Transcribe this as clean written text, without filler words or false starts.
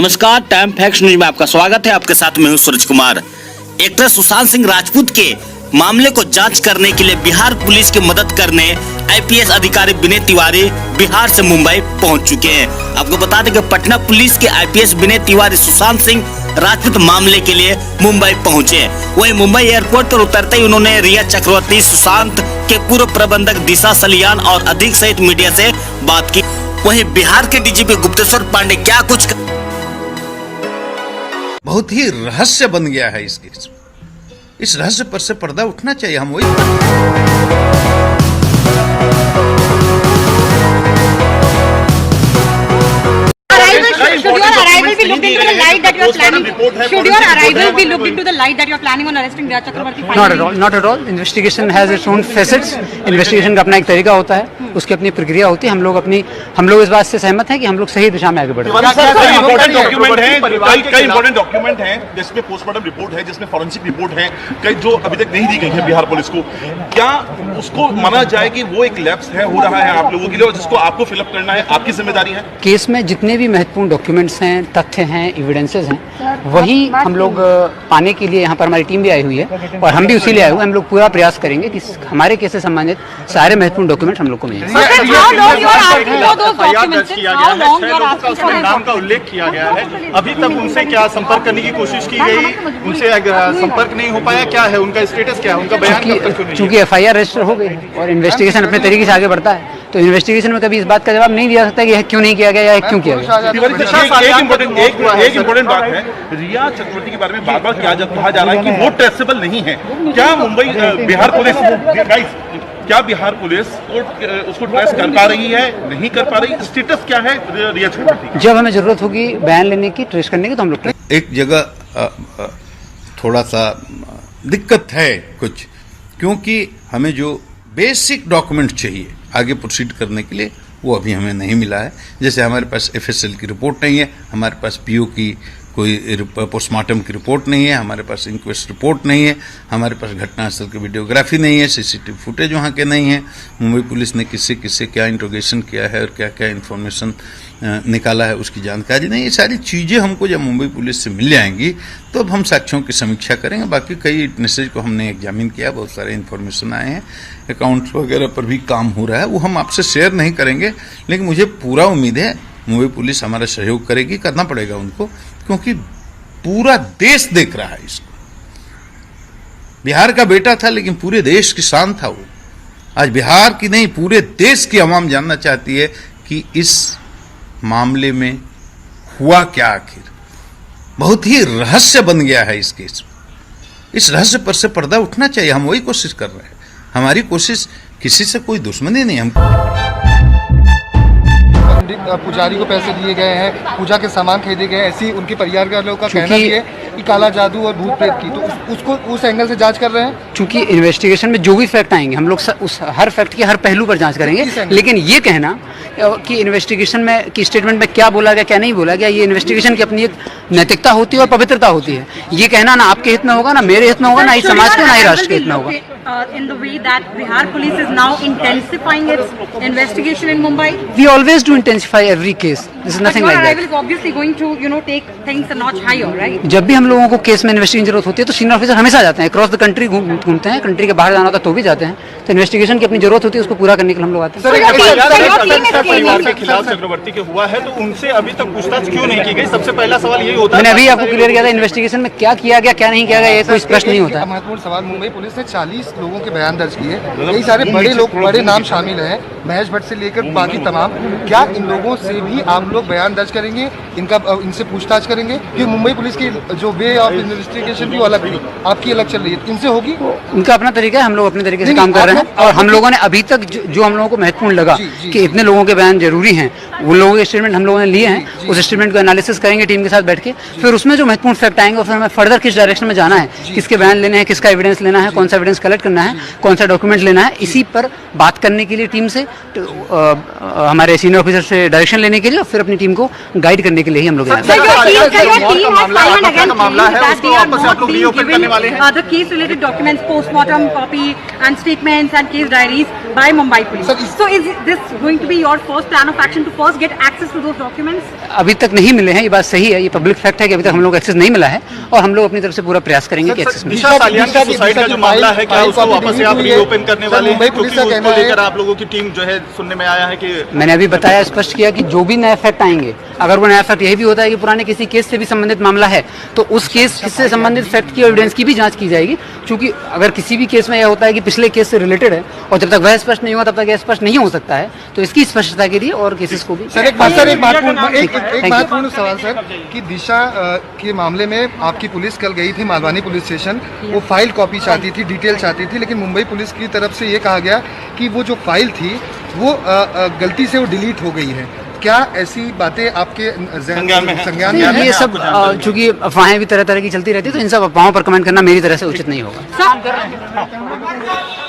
नमस्कार, time facts news में आपका स्वागत है। आपके साथ मैं हूं सूरज कुमार। एक्टर सुशांत सिंह राजपूत के मामले को जांच करने के लिए बिहार पुलिस की मदद करने आईपीएस अधिकारी विनय तिवारी बिहार से मुंबई पहुंच चुके हैं। आपको बता दें कि पटना पुलिस के आईपीएस विनय तिवारी सुशांत सिंह राजपूत मामले के लिए मुंबई पहुंचे। वहीं मुंबई एयरपोर्ट पर उतरते ही उन्होंने रिया चक्रवर्ती, सुशांत के पूर्व प्रबंधक दिशा सलियान और अधिक सहित मीडिया से बात की। वहीं बिहार के डीजीपी गुप्तेश्वर पांडे क्या कुछ बहुत ही रहस्य बन गया है इस केस में। इस रहस्य पर से पर्दा उठना चाहिए। हम वही Should your arrival be looked into the light that you are planning? Should your arrival be looked into the light that you are planning on arresting Riya Chakrabarti? Not at all. Investigation has its own facets. Investigation का अपना एक तरीका होता है, उसकी अपनी प्रक्रिया होती है। हम लोग इस बात से सहमत हैं कि हम लोग सही दिशा में आगे बढ़ रहे हैं। कई इंपॉर्टेंट डॉक्यूमेंट हैं जिसमें पोस्टमार्टम रिपोर्ट है, जिसमें फॉरेंसिक रिपोर्ट है, कई जो अभी तक नहीं दी गई है बिहार पुलिस को। क्या उसको माना जाए कि वो एक लैप्स है, हो रहा है आप लोगों के लिए, और जिसको आपको फिलअप करना है, आपकी जिम्मेदारी है? केस में जितने भी महत्वपूर्ण डॉक्यूमेंट्स हैं, तथ्य हैं, एविडेंसेस हैं, वही हम लोग पाने के लिए यहाँ पर हमारी टीम भी आई हुई है और हम भी उसी लिए आए हुए हैं। हम लोग पूरा प्रयास करेंगे कि हमारे केस से संबंधित सारे महत्वपूर्ण डॉक्यूमेंट हम लोग को मिलें। नाम का उल्लेख किया गया है, अभी तक उनसे क्या संपर्क करने की कोशिश की गई, उनसे संपर्क नहीं हो पाया, क्या है उनका स्टेटस, क्या है उनका बयान? चूंकि एफआईआर रजिस्टर हो गई और इन्वेस्टिगेशन अपने तरीके से आगे बढ़ता है, तो इन्वेस्टिगेशन में कभी इस बात का जवाब नहीं दिया सकता कि यह क्यों नहीं किया गया या क्यों किया गया। एक इम्पोर्टेंट बात है, रिया चक्रवर्ती के बारे में बार बार कहा जा रहा है कि वो ट्रेसेबल नहीं है। क्या मुंबई बिहार पुलिस बिहार पुलिस उसको ट्रेस कर पा रही है, नहीं कर पा रही? स्टेटस क्या है रिया चक्रवर्ती? जब हमें जरूरत होगी बयान लेने की, ट्रेस करने की, तो हम लोग एक जगह थोड़ा सा दिक्कत है कुछ, क्योंकि हमें जो बेसिक डॉक्यूमेंट चाहिए आगे प्रोसीड करने के लिए वो अभी हमें नहीं मिला है। जैसे हमारे पास एफएसएल की रिपोर्ट नहीं है, हमारे पास पीओ की कोई पोस्टमार्टम की रिपोर्ट नहीं है, हमारे पास इंक्वेस्ट रिपोर्ट नहीं है, हमारे पास घटनास्थल की वीडियोग्राफी नहीं है, सीसीटीवी फुटेज वहाँ के नहीं है, मुंबई पुलिस ने किससे किससे क्या इंट्रोगेशन किया है और क्या क्या इन्फॉर्मेशन निकाला है उसकी जानकारी नहीं। ये सारी चीज़ें हमको जब मुंबई पुलिस से मिल जाएंगी तो अब हम साक्ष्यों की समीक्षा करेंगे। बाकी कई विटनेसेज को हमने एग्जामिन किया, बहुत सारे इन्फॉर्मेशन आए हैं, अकाउंट्स वगैरह पर भी काम हो रहा है, वो हम आपसे शेयर नहीं करेंगे, लेकिन मुझे पूरा उम्मीद है मुंबई पुलिस हमारा सहयोग करेगी, करना पड़ेगा उनको, क्योंकि पूरा देश देख रहा है इसको। बिहार का बेटा था लेकिन पूरे देश की शान था वो। आज बिहार की नहीं, पूरे देश की आवाम जानना चाहती है कि इस मामले में हुआ क्या आखिर। बहुत ही रहस्य बन गया है इस केस में। इस रहस्य पर से पर्दा उठना चाहिए। हम वही कोशिश कर रहे हैं। हमारी कोशिश, किसी से कोई दुश्मनी नहीं। हम पुजारी को पैसे दिए गए हैं, पूजा के सामान खरीदे गए, ऐसी उनके परिवार के लोगों का कहना भी है कि काला जादू और भूत प्रेत की, तो उसको उस एंगल से जांच कर रहे हैं। चूंकि इन्वेस्टिगेशन में जो भी फैक्ट आएंगे हम लोग उस हर फैक्ट के हर पहलू पर जांच करेंगे, लेकिन ये कहना कि इन्वेस्टिगेशन में की स्टेटमेंट में क्या बोला गया क्या नहीं बोला गया, ये इन्वेस्टिगेशन की अपनी एक नैतिकता होती है और पवित्रता होती है। ये कहना ना आपके हित में होगा, ना मेरे हित में होगा, ना इस समाज के, ना ही राष्ट्र के हित में होगा। In the way that Bihar police is now intensifying its investigation in Mumbai? We always do intensify every case. This is nothing like that. But your arrival is obviously going to, take things a notch higher, right? जब भी हम लोगों को case में investigation जरूरत होती है तो सीनियर ऑफिसर हमेशा जाते हैं, क्रॉस द कंट्री घूमते हैं, कंट्री के बाहर जाना होता है तो भी जाते हैं। तो इन्वेस्टिगेशन की अपनी जरूरत होती है, उसको पूरा करने के लिए हम लोग आते हैं। परिवार के खिलाफ चक्रवर्ती के हुआ है तो उनसे अभी तक पूछताछ क्यों नहीं की गई? सबसे पहला सवाल यही होता है। मैंने अभी आपको क्लियर किया था, इन्वेस्टिगेशन में क्या किया गया क्या नहीं किया गया ये कोई स्पष्ट नहीं होता है। महत्वपूर्ण सवाल, मुंबई पुलिस ने 40 लोगों के बयान दर्ज किए, कई सारे बड़े नाम शामिल हैं, महेश भट्ट से लेकर बाकी तमाम। क्या इन लोगों से भी आप लोग बयान दर्ज करेंगे, इनसे पूछताछ करेंगे? कि मुंबई पुलिस की जो वे ऑफ इन्वेस्टिगेशन भी अलग थी, आपकी अलग चल रही है, इनसे होगी? उनका अपना तरीका है, हम लोग अपने तरीके से काम कर रहे हैं। और हम लोगों ने अभी तक जो हम लोगों को महत्वपूर्ण लगा कि इतने लोगों के बयान जरूरी हैं, वो लोगों के स्टेटमेंट हम लोगों ने लिए हैं। उस स्टेटमेंट को एनालिसिस करेंगे टीम के साथ बैठ के, फिर उसमें जो महत्वपूर्ण फैक्ट आएंगे और फिर हमें फर्दर किस डायरेक्शन में जाना है, किसके बयान लेने हैं, किसका एविडेंस लेना है, कौन सा एविडेंस कलेक्ट करना है, कौन सा डॉक्यूमेंट लेना है, इसी पर बात करने के लिए टीम से हमारे सीनियर ऑफिसर से डायरेक्शन लेने के लिए और फिर अपनी टीम को गाइड करने के लिए ही हम लोग हैं। The case related documents, postmortem copy and statements and case diaries by Mumbai Police. Sir, is- So is this going to be your first plan of action to first get access to those documents? अभी तक नहीं मिले हैं, ये बात सही है, ये पब्लिक फैक्ट है कि अभी तक हम लोग को एक्सेस नहीं मिला है और हम लोग अपनी तरफ से पूरा प्रयास करेंगे कि एक्सेस मिले। दिशा सालियान के सुसाइड का जो मामला है, क्या उसको वापस से आप रीओपन करने वाले हैं? मुंबई क्योंकि पुलिस का उसको कहना है- लेकर आप लोगों की टीम जो है सुनने में आया है कि मैंने अभी बताया, स्पष्ट किया कि जो भी नया फैक्ट आएंगे, अगर वो नया फैक्ट यही भी होता है कि पुराने किसी केस से भी संबंधित मामला है, तो उस केस से संबंधित फैक्ट की एविडेंस की भी जांच की जाएगी। क्योंकि अगर किसी भी केस में यह होता है कि पिछले केस से रिलेटेड है और जब तक वह स्पष्ट नहीं हुआ तब तक यह स्पष्ट नहीं हो सकता है, तो इसकी स्पष्टता के लिए और केसेस को भी। सर एक महत्वपूर्ण Thank you. सवाल सर कि दिशा के मामले में आपकी पुलिस कल गई थी मालवानी पुलिस स्टेशन, वो फाइल कॉपी चाहती थी, डिटेल चाहती थी, लेकिन मुंबई पुलिस की तरफ से ये कहा गया कि वो जो फाइल थी वो गलती से वो डिलीट हो गई है। क्या ऐसी बातें आपके संज्ञान में हैं? संज्ञान में नहीं, हैं? ये सब चूंकि अफवाहें भी तरह तरह की चलती रहती है, तो इन सब अफवाहों पर कमेंट करना मेरी तरह से उचित नहीं होगा। Sir,